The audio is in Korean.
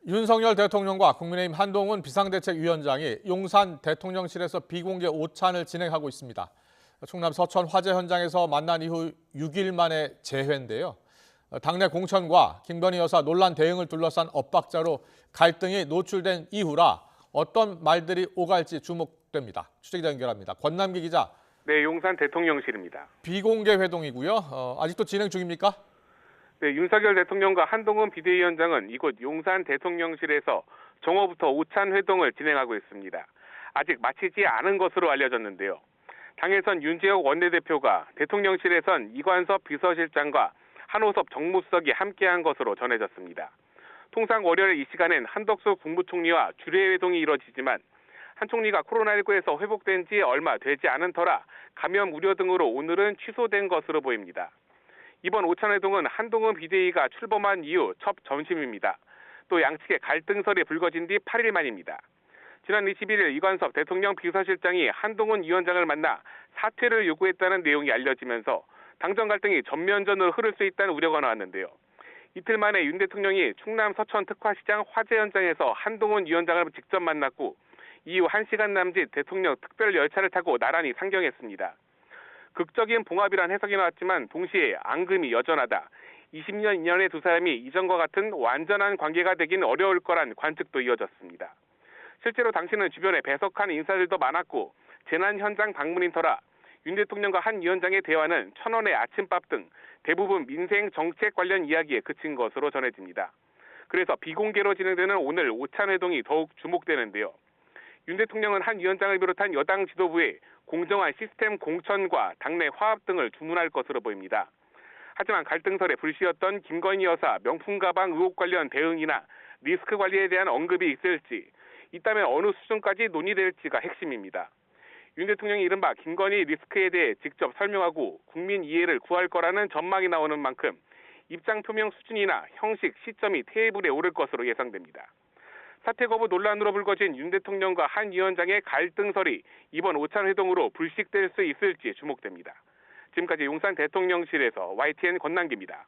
윤석열 대통령과 국민의힘 한동훈 비상대책위원장이 용산 대통령실에서 비공개 오찬을 진행하고 있습니다. 충남 서천 화재 현장에서 만난 이후 6일 만에 재회인데요. 당내 공천과 김건희 여사 논란 대응을 둘러싼 엇박자로 갈등이 노출된 이후라 어떤 말들이 오갈지 주목됩니다. 취재기자 연결합니다. 권남기 기자. 네, 용산 대통령실입니다. 비공개 회동이고요. 아직도 진행 중입니까? 네, 윤석열 대통령과 한동훈 비대위원장은 이곳 용산 대통령실에서 정오부터 오찬 회동을 진행하고 있습니다. 아직 마치지 않은 것으로 알려졌는데요. 당에선 윤재욱 원내대표가 대통령실에선 이관섭 비서실장과 한호섭 정무수석이 함께한 것으로 전해졌습니다. 통상 월요일 이 시간엔 한덕수 국무총리와 주례 회동이 이뤄지지만 한 총리가 코로나19에서 회복된 지 얼마 되지 않은 터라 감염 우려 등으로 오늘은 취소된 것으로 보입니다. 이번 오찬회동은 한동훈 비대위가 출범한 이후 첫 점심입니다. 또 양측의 갈등설이 불거진 뒤 8일 만입니다. 지난 21일 이관섭 대통령 비서실장이 한동훈 위원장을 만나 사퇴를 요구했다는 내용이 알려지면서 당정 갈등이 전면전으로 흐를 수 있다는 우려가 나왔는데요. 이틀 만에 윤 대통령이 충남 서천 특화시장 화재 현장에서 한동훈 위원장을 직접 만났고 이후 1시간 남짓 대통령 특별 열차를 타고 나란히 상경했습니다. 극적인 봉합이란 해석이 나왔지만 동시에 앙금이 여전하다. 20년 인연의 두 사람이 이전과 같은 완전한 관계가 되긴 어려울 거란 관측도 이어졌습니다. 실제로 당시는 주변에 배석한 인사들도 많았고 재난 현장 방문인 터라 윤 대통령과 한 위원장의 대화는 천원의 아침밥 등 대부분 민생 정책 관련 이야기에 그친 것으로 전해집니다. 그래서 비공개로 진행되는 오늘 오찬 회동이 더욱 주목되는데요. 윤 대통령은 한 위원장을 비롯한 여당 지도부에 공정한 시스템 공천과 당내 화합 등을 주문할 것으로 보입니다. 하지만 갈등설에 불씨였던 김건희 여사 명품 가방 의혹 관련 대응이나 리스크 관리에 대한 언급이 있을지, 있다면 어느 수준까지 논의될지가 핵심입니다. 윤 대통령이 이른바 김건희 리스크에 대해 직접 설명하고 국민 이해를 구할 거라는 전망이 나오는 만큼 입장 표명 수준이나 형식, 시점이 테이블에 오를 것으로 예상됩니다. 사퇴 거부 논란으로 불거진 윤 대통령과 한 위원장의 갈등설이 이번 오찬 회동으로 불식될 수 있을지 주목됩니다. 지금까지 용산 대통령실에서 YTN 권남기입니다.